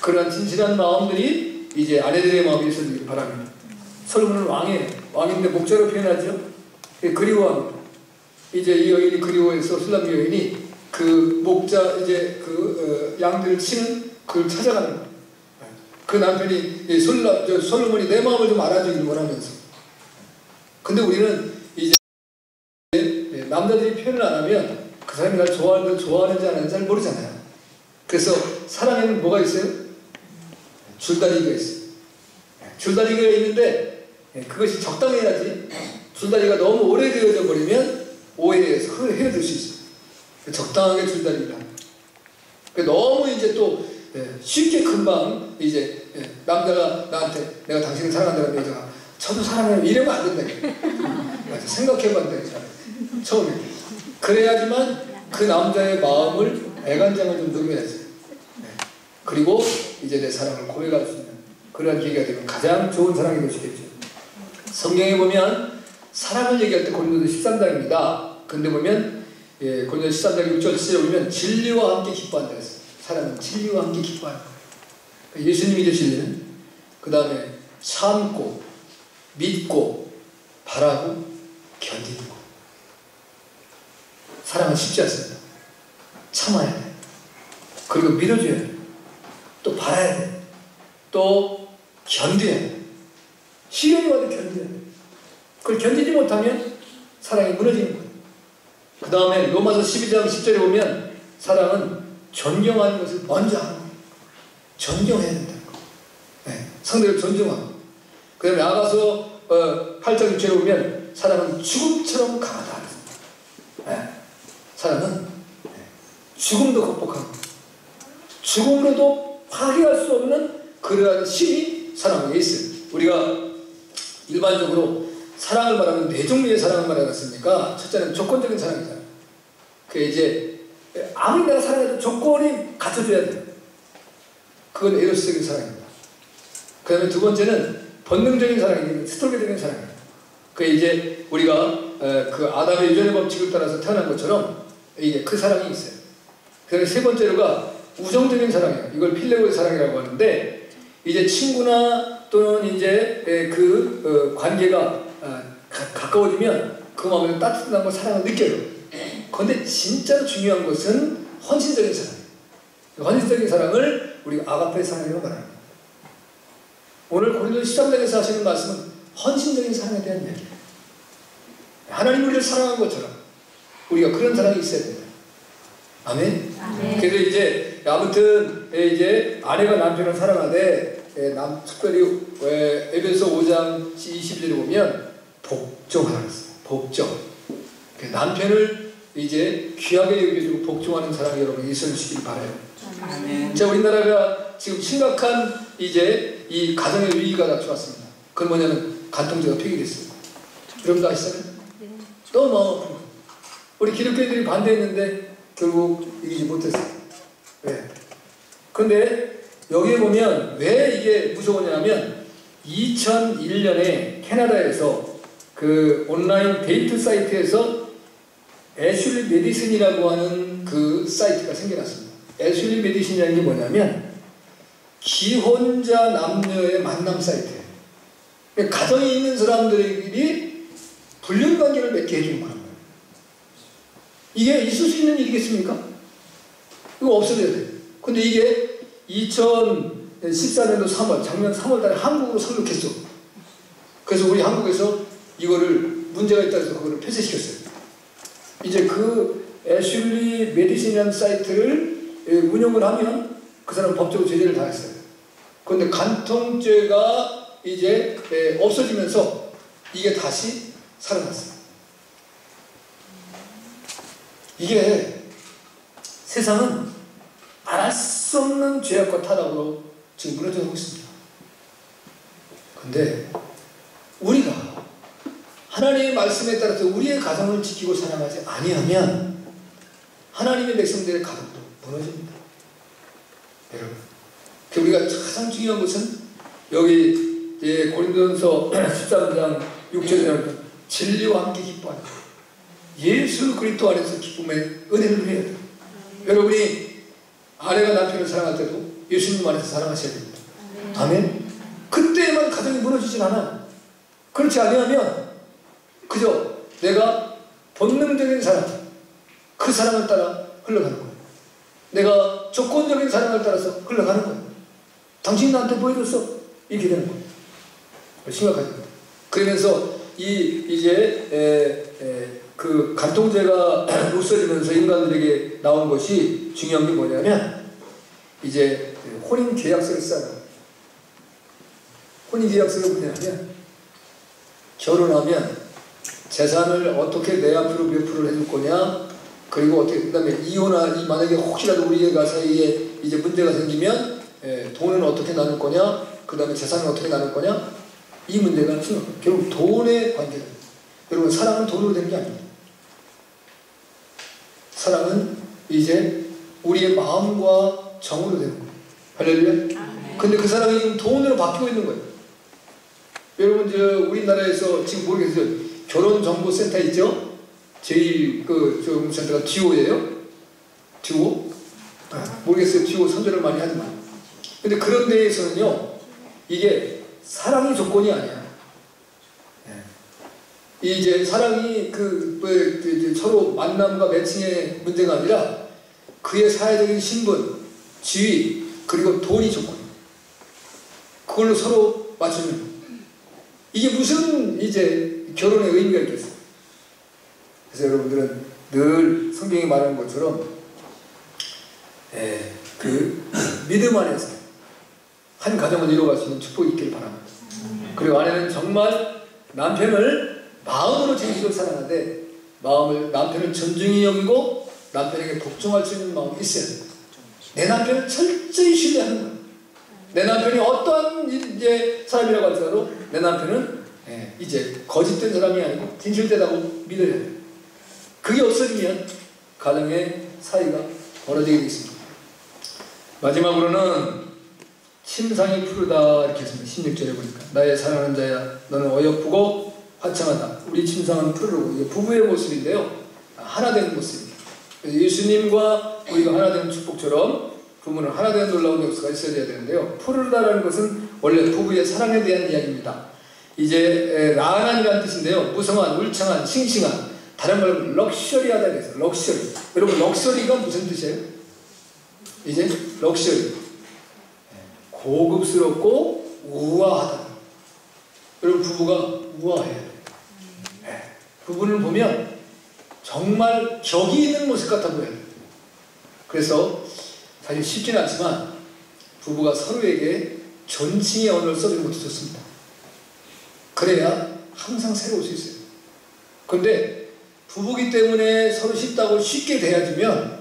그러한 진실한 마음들이 이제 아내들의 마음이 있어지길 바랍니다. 솔로몬은 왕이에요. 왕인데 목자로 표현하죠. 그리워합니다. 이제 이 여인이 그리워해서 술람미 여인이 그 목자 이제 양들을 치는 그걸 찾아가는 거예요. 그 남편이 솔로몬이 내 마음을 좀 알아주길 원하면서. 근데 우리는 이제 남자들이 표현을 안 하면 그 사람이 날 좋아하는지 안 하는지 잘 모르잖아요. 그래서 사랑에는 뭐가 있어요? 줄다리기가 있어요. 줄다리기가 있는데 그것이 적당해야지 줄다리가 너무 오래되어져 버리면 오해해서 헤어질 수 있어요. 적당하게 줄다리를 합니다. 너무 이제 또 쉽게 금방 이제 남자가 나한테 내가 당신을 사랑한다는 여자가 저도 사랑해요 이러면 안 된다. 생각해봐야 돼. 처음에 그래야지만 그 남자의 마음을 애간장을 좀 녹여야지. 그리고 이제 내 사랑을 고백할 수 있는 그런 계기가 되면 가장 좋은 사랑이 될 수 있겠죠. 성경에 보면 사랑을 얘기할 때 고린도서 13장입니다. 근데 보면 고린도서 13장 6절 7절에 보면 진리와 함께 기뻐한다 했어요. 사랑은 진리와 함께 기뻐하는 거예요. 예수님이 되시는 그 다음에 참고 믿고 바라고 견디는 거. 사랑은 쉽지 않습니다. 참아야 돼. 그리고 믿어줘야 돼. 또 바라야 돼. 또 견뎌야 돼. 시련이 와도 견뎌야 돼. 그걸 견디지 못하면 사랑이 무너지는 거예요. 그 다음에 로마서 12장 10절에 보면 사랑은 존경하는 것을 먼저 하는 거예요. 존경해야 된다는 거예요. 네. 상대를 존중하고. 그 다음에 아가서 8장 6절에 보면 사랑은 죽음처럼 강하다. 네. 사랑은 죽음도 극복하고 죽음으로도 파괴할 수 없는 그러한 힘이 사랑 안에 있어요. 우리가 일반적으로 사랑을 말하면 네 종류의 사랑을 말하지 않습니까? 첫째는 조건적인 사랑이잖아요. 그 이제 아무리 내가 사랑해도 조건이 갖춰줘야 돼요. 그건 에로스적인 사랑입니다. 그 다음에 두 번째는 본능적인 사랑이고 스토리적인 사랑이에요. 그 이제 우리가 그 아담의 유전의 법칙을 따라서 태어난 것처럼 이게 그 사랑이 있어요. 그 다음에 세 번째로가 우정적인 사랑이에요. 이걸 필레오의 사랑이라고 하는데 이제 친구나 또는 이제 그 관계가 가까워지면 그 마음에 따뜻한 걸 사랑을 느껴요. 그런데 진짜로 중요한 것은 헌신적인 사랑이에요. 헌신적인 사랑을 우리가 아가페 사랑이라고 말합니다. 오늘 고린도서 13장에서 하시는 말씀은 헌신적인 사랑에 대한 얘기예요. 하나님 우리를 사랑한 것처럼 우리가 그런 사랑이 있어야 돼요. 아멘? 아멘. 그래서 이제 아무튼 이제 아내가 남편을 사랑하되 특별히 에베소 5장 21절에 보면 복종하라 그랬어요. 복종. 남편을 이제 귀하게 여겨주고 복종하는 사랑이 여러분 있어주시길 바라요. 아멘. 자, 우리나라가 지금 심각한 이제 이 가정의 위기가 닥쳐왔습니다. 그건 뭐냐면 간통죄가 폐기됐어요. 여러분도 아시잖아요? 너무 마음 아픈 거예요. 우리 기독교인들이 반대했는데 결국 이기지 못했어요. 왜? 그런데 여기에 보면 왜 이게 무서우냐면 2001년에 캐나다에서 그 온라인 데이트 사이트에서 애슐리 메디슨이라고 하는 그 사이트가 생겨났습니다. 애슐리 메디슨이라는 게 뭐냐면 기혼자 남녀의 만남 사이트예요. 가정이 있는 사람들이 불륜관계를 맺게 해주는 거예요. 이게 있을 수 있는 일이겠습니까? 이거 없어져야 돼요. 근데 이게 2014년도 3월, 작년 3월 달에 한국으로 상륙했어. 그래서 우리 한국에서 이거를 문제가 있다 해서 그거를 폐쇄시켰어요. 이제 그 애슐리 메디슨이라는 사이트를 운영을 하면 그 사람은 법적으로 제재를 당했어요. 그런데 간통죄가 이제 없어지면서 이게 다시 살아났어요. 이게 세상은 알 수 없는 죄악과 타락으로 지금 무너져 가고 있습니다. 그런데 우리가 하나님의 말씀에 따라서 우리의 가정을 지키고 살아가지 아니하면 하나님의 백성들의 가정도 무너집니다. 여러분, 우리가 가장 중요한 것은 여기 고린도전서 13장 6절에 진리와 함께 기뻐하는 예수 그리스도 안에서 기쁨의 은혜를 누려야 돼요. 여러분이 아내가 남편을 사랑할 때도 예수님 안에서 사랑하셔야 됩니다. 아멘. 그때만 가정이 무너지진 않아요. 그렇지 않으면 그저 내가 본능적인 사랑, 그 사랑을 따라 흘러가는 거예요. 내가 조건적인 사랑을 따라서 흘러가는 거예요. 당신이 나한테 보여줬어. 이렇게 되는 거예요. 심각하죠. 그러면서 그 간통죄가 없어지면서 인간들에게 나온 것이 중요한 게 뭐냐면 이제 혼인 계약서를 써요. 혼인 계약서를 뭐냐면 결혼하면 재산을 어떻게 내 앞으로 몇 프로를 해줄 거냐, 그리고 어떻게, 그 다음에 만약에 혹시라도 우리가 사이에 이제 문제가 생기면 돈은 어떻게 나눌 거냐, 그 다음에 재산은 어떻게 나눌 거냐, 이 문제가 결국 돈의 관계다. 여러분, 사랑은 돈으로 되는 게 아닙니다. 사랑은 이제 우리의 마음과 정으로 되는 거예요. 할렐루야. 근데 그 사랑이 지금 돈으로 바뀌고 있는 거예요. 여러분, 우리나라에서 지금 모르겠어요. 결혼정보센터 있죠? 제일 센터가 듀오예요? 듀오? 모르겠어요. 듀오 선전을 많이 하지만. 근데 그런 데에서는요, 이게 사랑이 조건이 아니야. 이제 사랑이 서로 만남과 매칭의 문제가 아니라 그의 사회적인 신분, 지위, 그리고 돈이 조건이에요. 그걸로 서로 맞추는 거예요. 이게 무슨 이제 결혼의 의미가 있겠어요? 그래서 여러분들은 늘 성경이 말하는 것처럼 그 믿음 안에서 한 가정을 이루어갈 수 있는 축복이 있기를 바랍니다. 그리고 아내는 정말 남편을 마음으로 진실로 사랑하는데 남편을 존중히 여기고 남편에게 복종할 수 있는 마음이 있어야 돼요. 내 남편을 철저히 신뢰하는 거예요. 내 남편이 어떠한 이제 사람이라고 할지라도 내 남편은 이제 거짓된 사람이 아니고 진실되다고 믿어야 돼요. 그게 없어지면 가정의 사이가 벌어지게 되겠습니다. 마지막으로는 침상이 푸르다 이렇게 했습니다. 16절에 보니까 나의 사랑하는 자야 너는 어여쁘고 화창하다. 우리 침상은 푸르르고 이게 부부의 모습인데요, 하나 되는 모습입니다. 예수님과 우리가 하나 되는 축복처럼 부부는 하나 되는 놀라운 역사가 있어야 되는데요, 푸르르다라는 것은 원래 부부의 사랑에 대한 이야기입니다. 이제 라한이라는 뜻인데요, 무성한, 울창한, 싱싱한, 다른 말로 럭셔리하다 그래서 럭셔리. 여러분, 럭셔리가 무슨 뜻이에요? 이제 럭셔리, 고급스럽고 우아하다. 여러분, 부부가 우아해야 돼요. 부부를 보면 정말 격이 있는 모습 같아 보여요. 그래서 사실 쉽지는 않지만 부부가 서로에게 존칭의 언어를 써주는 것도 좋습니다. 그래야 항상 새로울 수 있어요. 그런데 부부기 때문에 서로 쉽다고 쉽게 대해주면,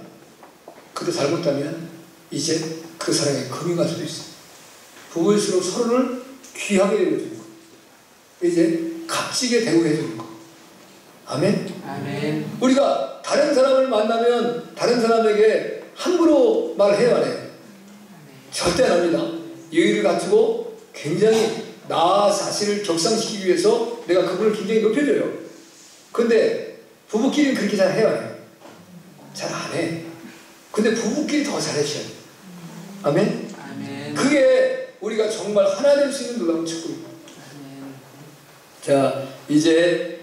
그때 잘못하면 이제 그 사랑에 금이 갈 수도 있어요. 부부일수록 서로를 귀하게 대해주는 거, 이제 값지게 대우해주는 거. 아멘? 아멘. 우리가 다른 사람을 만나면 다른 사람에게 함부로 말해야 안 해요? 절대 안 합니다. 예의를 갖추고 굉장히 나 자신을 격상시키기 위해서 내가 그분을 굉장히 높여줘요. 근데 부부끼리는 그렇게 잘 해야 해요? 잘 안 해. 근데 부부끼리 더 잘해줘야 돼요. 아멘? 아멘. 그게 우리가 정말 하나 될 수 있는 놀라운 축복입니다. 자, 이제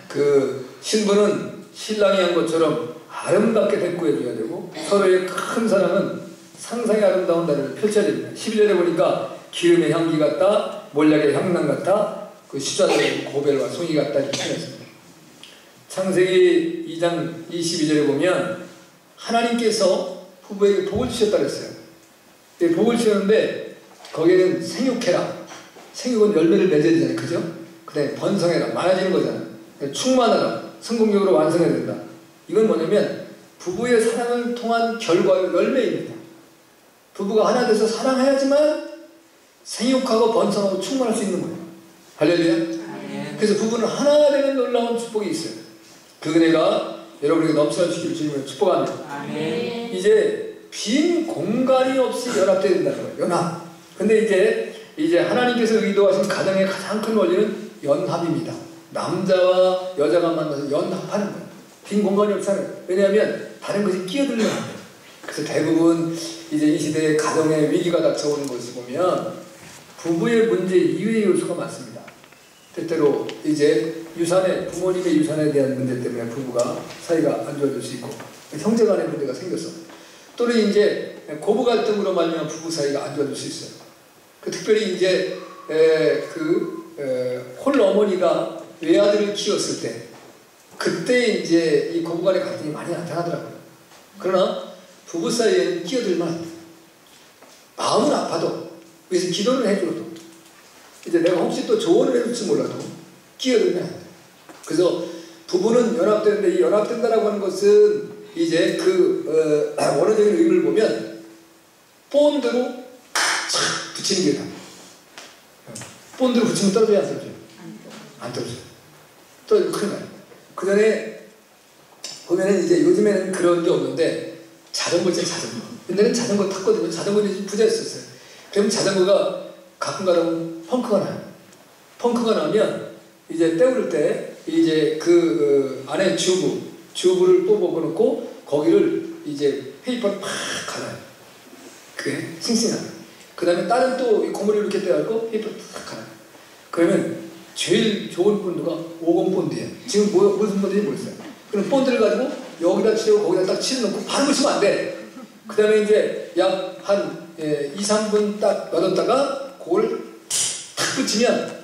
그 신부는 신랑이 한 것처럼 아름답게 대꾸해줘야 되고, 서로의 큰 사랑은 상상이 아름다운 나를 펼쳐야 됩니다. 11절에 보니까 기름의 향기 같다, 몰약의 향난 같다, 그 십자가의 고벨과 송이 같다 이렇게 표현했습니다. 창세기 2장 22절에 보면 하나님께서 부부에게 복을 주셨다 그랬어요. 복을 주셨는데 거기에는 생육해라. 생육은 열매를 맺어야 되잖아요. 그죠? 그 다음에 번성해라. 많아지는 거잖아요. 충만하라. 성공적으로 완성해야 된다. 이건 뭐냐면 부부의 사랑을 통한 결과의 열매입니다. 부부가 하나 돼서 사랑해야지만 생육하고 번성하고 충만할 수 있는 거예요. 할렐루야. 그래서 부부는 하나 되는 놀라운 축복이 있어요. 그 은혜가 여러분에게 넘쳐나 주기를 주님으로 축복합니다. 아멘. 이제 빈 공간이 없이 연합되어야 된다는 거예요. 연합. 근데 이제 하나님께서 의도하신 가정의 가장 큰 원리는 연합입니다. 남자와 여자가 만나서 연합하는 거예요. 빈 공간이 없이 하는 거예요. 왜냐하면 다른 것이 끼어들면 안 돼요. 그래서 대부분 이제 이 시대에 가정에 위기가 닥쳐오는 것을 보면 부부의 문제 이외의 요소가 많습니다. 때때로 이제 부모님의 유산에 대한 문제 때문에 부부가 사이가 안 좋아질 수 있고, 형제 간의 문제가 생겼어. 또는 이제 고부 갈등으로 말미암아 부부 사이가 안 좋아질 수 있어요. 특별히 이제 홀 어머니가 외아들을 키웠을 때, 그때 이제 이 고부 간의 갈등이 많이 나타나더라고요. 그러나 부부 사이에는 끼어들만 안 돼. 마음은 아파도, 그래서 기도를 해줘도, 이제 내가 혹시 또 조언을 해줄지 몰라도 끼어들면 안 돼. 그래서 부부는 연합되는데 이 연합된다라고 하는 것은 이제 그 원어적인 의미를 보면 본드로 착 붙이는 게 다. 본드로 붙이면 떨어져야 안 떨어져요? 안 떨어져요. 떨어지면 큰일 나요. 그 전에 보면은 이제 요즘에는 그런 게 없는데 자전거지 자전거. 옛날에는 자전거 탔거든요. 자전거는 부자였었어요. 그러면 자전거가 가끔 가다 보면 펑크가 나요. 펑크가 나면 이제 때우를 때 이제 그 안에 튜브를 뽑아 놓고 거기를 이제 페이퍼를 팍 갈아요. 그게 싱싱하게. 그 다음에 다른 또 고무를 이렇게 떼어갖고 페이퍼를 팍 갈아요. 그러면 제일 좋은 본드가 5건 본드예요. 지금 무슨 본드인지 모르겠어요. 그럼 본드를 가지고 여기다 치고 거기다 딱 칠 넣고 바로 붙이면 안 돼. 그 다음에 이제 약 한 2, 3분 딱 놔뒀다가 그걸 탁 붙이면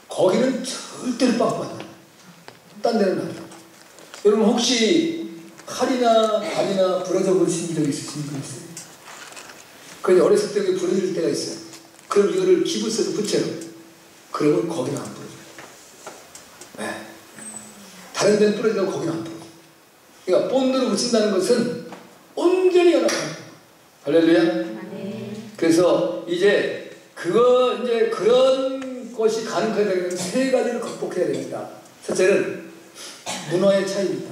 거기는 절대로 빵빵 안 나요. 딴 데는 안 나요. 여러분 혹시 칼이나 발이나 부러져 보신 적 있으신 분 있어요? 그냥 어렸을 때 부러질 때가 있어요. 그럼 이거를 기부스에서 붙여요. 그러면 거기는 안 부러져요. 네. 다른 데는 부러지고 거기는 안 부러져요. 그러니까 본드로 붙인다는 것은 온전히 연합합니다. 할렐루야. 네. 그래서 이제 그런 것이 가능하다면 세 가지를 극복해야 됩니다. 첫째는 문화의 차이입니다.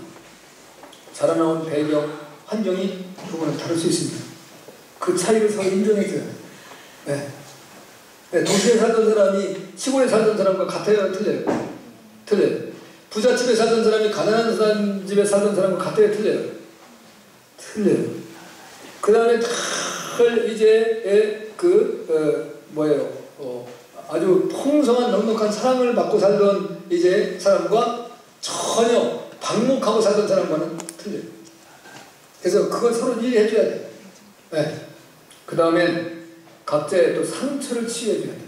자라나온 배경, 환경이 부부는 다를 수 있습니다. 그 차이를 서로 인정해줘야 돼요. 네. 네, 도시에 살던 사람이 시골에 살던 사람과 같아요? 틀려요? 틀려요. 부잣집에 살던 사람이 가난한 사람 집에 살던 사람과 같아요? 틀려요? 틀려요. 그 다음에 이제 아주 풍성한 넉넉한 사랑을 받고 살던 이제 사람과 전혀 방목하고 살던 사람과는 틀려요. 그래서 그걸 서로 이해해줘야 돼요. 네. 그 다음엔 각자의 또 상처를 치유해줘야 돼요.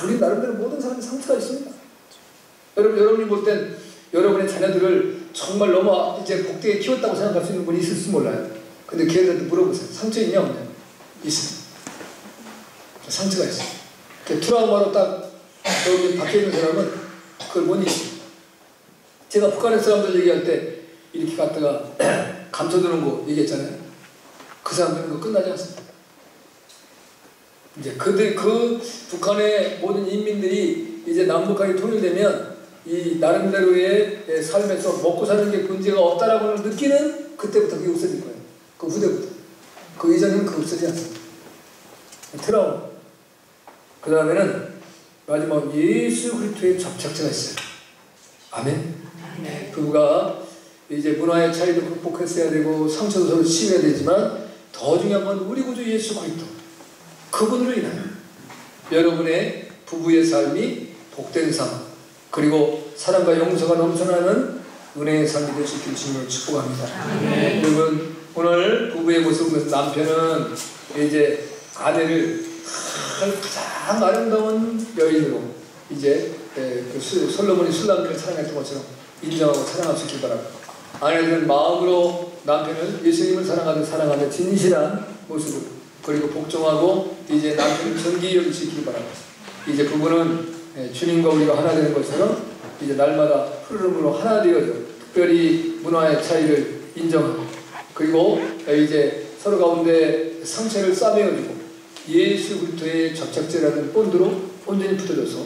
우리 나름대로 모든 사람이 상처가 있습니다. 여러분이 볼 땐 여러분의 자녀들을 정말 너무 이제 복되게 키웠다고 생각할 수 있는 분이 있을지 몰라요. 근데 걔들한테 물어보세요. 상처 있냐 없냐? 있습니다. 상처가 있어요. 트라우마로 딱 여기 박혀있는 사람은 그걸 못 잊습니다. 제가 북한의 사람들 얘기할 때 이렇게 갔다가 감춰두는 거 얘기했잖아요. 그 사람들은 그거 끝나지 않습니다. 이제 그 북한의 모든 인민들이 이제 남북한이 통일되면 이 나름대로의 삶에서 먹고 사는 게 문제가 없다라고 느끼는 그때부터 그게 없어질 거예요. 그 후대부터. 그 이전에는 그게 없어지지 않습니다. 트라우마. 그 다음에는 마지막 예수 그리스도의 접착제가 있어요. 아멘. 네. 부부가 이제 문화의 차이도 극복했어야 되고 상처도 서로 치유해야 되지만 더 중요한 건 우리 구주 예수 그리스도 그분으로 인하여 여러분의 부부의 삶이 복된 삶 그리고 사랑과 용서가 넘쳐나는 은혜의 삶이 될 수 있기를 주님을 축복합니다. 네. 여러분 오늘 부부의 모습은 남편은 이제 아내를 가장 아름다운 여인으로 이제 솔로몬이 술람비를 사랑했던 것처럼 인정하고 사랑할 수 있길 바랍니다. 아내들은 마음으로 남편을 예수님을 사랑하는 진실한 모습으로 그리고 복종하고 이제 남편을 존귀히 여길 수 있길 바랍니다. 이제 부부는 주님과 우리가 하나 되는 것처럼 이제 날마다 흐름으로 하나 되어져 특별히 문화의 차이를 인정하고 그리고 이제 서로 가운데 상처를 싸매어주고 예수 그리스도의 접착제라는 본드로 온전히 붙어져서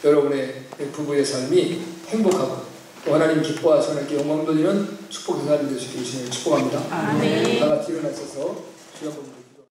여러분의 부부의 삶이 행복하고 또 하나님 기뻐하시고 하나님께 영광 돌리는 축복의 삶이 되시기를 주님을 축복합니다. 다 같이 일어나셔서 주여 한번